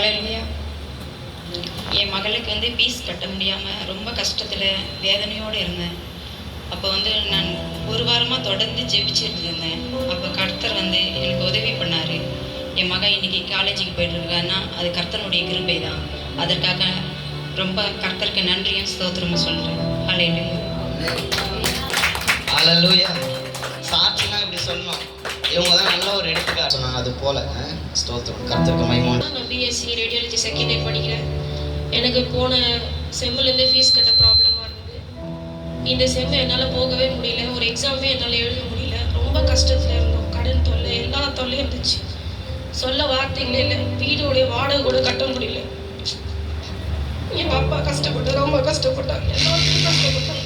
ஹல்லேலூயா. என் மகளுக்கு ஃபீஸ் கட்ட முடியாமல் ரொம்ப கஷ்டத்தில் வேதனையோடு இருந்தேன். அப்போ நான் ஒரு வாரமாக தொடர்ந்து ஜெபிச்சுட்டு இருந்தேன். அப்போ கர்த்தர் எனக்கு உதவி பண்ணார். என் மகன் இன்றைக்கி காலேஜுக்கு போய்ட்டுருக்கான்னா அது கர்த்தனுடைய கிருபை தான். அதற்காக ரொம்ப கர்த்தருக்கு நன்றியும் ஸ்தோத்திரமும் சொல்கிறேன். ஹல்லேலூயா. ஹல்லேலூயா. சாட்சினா இப்படி சொன்னோம், இவங்க தான் நல்ல ஒரு எடுத்துக்காட்டு சொன்னாங்க. அது போல ஸ்தோத்திரம் கர்த்தருக்கு மகிமை. நான் பிஎஸ்சி ரேடியாலஜி செகண்ட் இயர் படிக்கிறேன். எனக்கு போன செம்மிலேருந்து ஃபீஸ் கட்ட ப்ராப்ளமாக இருந்தது. இந்த செம்மை என்னால் போகவே முடியல. ஒரு எக்ஸாமே என்னால் எழுத முடியல. ரொம்ப கஷ்டத்தில் இருந்தோம். கடன் தொல்லை, எல்லா தொல்லையும் இருந்துச்சு. சொல்ல வார்த்தைகளே இல்லை. வீடோடைய வாடகை கூட கட்ட முடியல. எங்கள் அப்பா கஷ்டப்பட்டு ரொம்ப கஷ்டப்பட்டாங்க. எல்லாருக்கும் கஷ்டப்பட்டாங்க.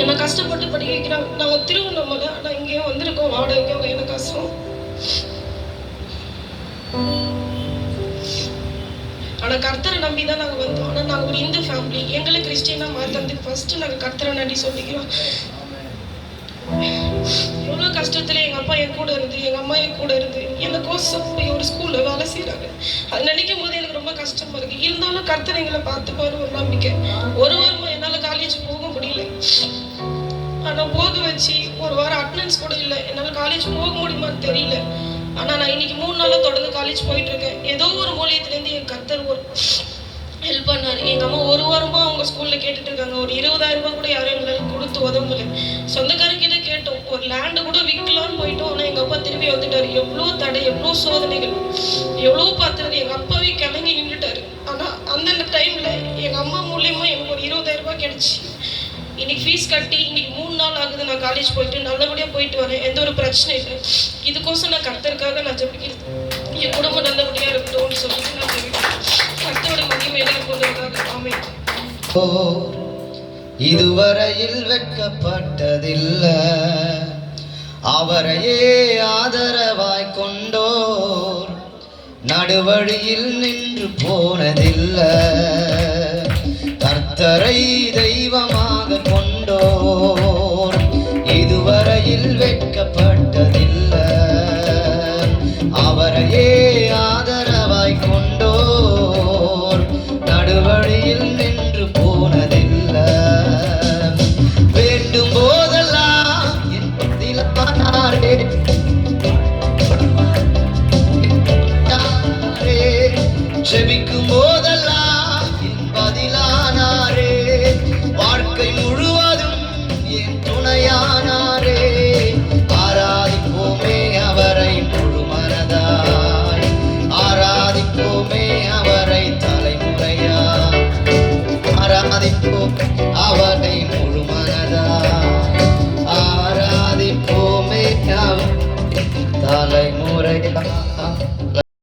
என்னை கஷ்டப்பட்டு படிக்க வைக்கிறாங்க. நாங்கள் திருவண்ணாமலை, ஆனால் இங்கேயும் வந்திருக்கோம். வாடகைக்கும் எனக்கு கஷ்டம். ஆனால் கர்த்தரை நம்பி தான் நாங்கள் வந்தோம். ஆனால் நாங்கள் ஒரு இந்து ஃபேமிலி. எங்களை கிறிஸ்டியனாக மாற்றதுக்கு ஃபஸ்ட்டு நாங்கள் கர்த்தரை நன்றி சொல்லிக்கிறோம். எவ்வளோ கஷ்டத்தில் எங்கள் அப்பா என் கூட இருந்து, எங்கள் அம்மா என் கூட இருந்து எனக்கோசம் போய் ஒரு ஸ்கூலில் வேலை செய்கிறாங்க. அது நினைக்கும் போது எனக்கு ரொம்ப கஷ்டமாக இருக்குது. இருந்தாலும் கர்த்தர் எங்களை பார்த்துப்பாரு ஒரு நம்பிக்கை. ஒரு வாரமாக என்னால் காலேஜ் போக முடியல. ஆனால் போக வச்சு ஒரு வாரம் அட்டண்டன்ஸ் கூட இல்லை. என்னால் காலேஜ் போக முடியுமான்னு தெரியல. ஆனால் நான் இன்னைக்கு 3 நாளாக தொடர்ந்து காலேஜ் போயிட்டுருக்கேன். ஏதோ ஒரு மூலியத்துலேருந்து என் கர்த்தர் ஒரு ஹெல்ப் பண்ணார். எங்கள் அம்மா ஒரு வாரமாக அவங்க ஸ்கூலில் கேட்டுட்டு இருக்காங்க. ஒரு 20,000 ரூபாய் கூட யாரும் எங்களுக்கு கொடுத்து உதவல. சொந்தக்காரங்கிட்ட கேட்டோம், ஒரு லேண்டு கூட விற்கலான்னு போயிட்டோம். ஆனால் எங்கள் அப்பா திரும்பி வந்துட்டார். எவ்வளோ தடை, எவ்வளோ சோதனைகள், எவ்வளோ பார்த்துறாரு. எங்கள் அப்பாவே கிளங்கி நின்றுட்டாரு. ஆனால் அந்தந்த டைமில் எங்கள் அம்மா மூலியமாக எனக்கு ஒரு 20,000 ரூபாய் கிடச்சி இன்னைக்கு ஃபீஸ் கட்டி இன்னைக்கு 3 நாள் ஆகுது. நான் காலேஜ் போயிட்டு நல்லபடியாக போயிட்டு வரேன். எந்த ஒரு பிரச்சனையும் இல்லை. இதுக்கோசம் நான் கர்த்தருக்காக நான் ஜெபிக்கிறேன். என் குடும்பம் நல்லபடியாக இருக்கட்டும்னு சொல்லிட்டு நான் ஜெபிக்கிறேன். கர்த்தரோட மகிமையில கொண்டதுக்காக ஆமென். இதுவரையில் வெட்கப்பட்டதில்லை, அவரையே ஆதரவாய் கொண்டோர் நடுவழியில் நின்று போனதில்லை. கர்த்தரை தெய்வமாக கொண்டோர் இதுவரையில் வெட்கப்பட்டதில்லை, அவரையே ஆதரவாய் கொண்டோர் நடுவழியில் நின்று போனதில்லை. வேண்டும் போதெல்லாம் என் பதிலானாரே, ஜெபிக்கும் போதெல்லாம் என் பதிலானாரே, வாழ்க்கை முழுவதும் என் துணையானாரே. ஆராதிப்போமே அவரை முழு மனதாய், ஆராதிப்போமே அவரை தலைமுறையா, ஆராதிப்போம் அவரை முழு மனதாய், ஆராதிப்போமே அவர் தலைமுறையா.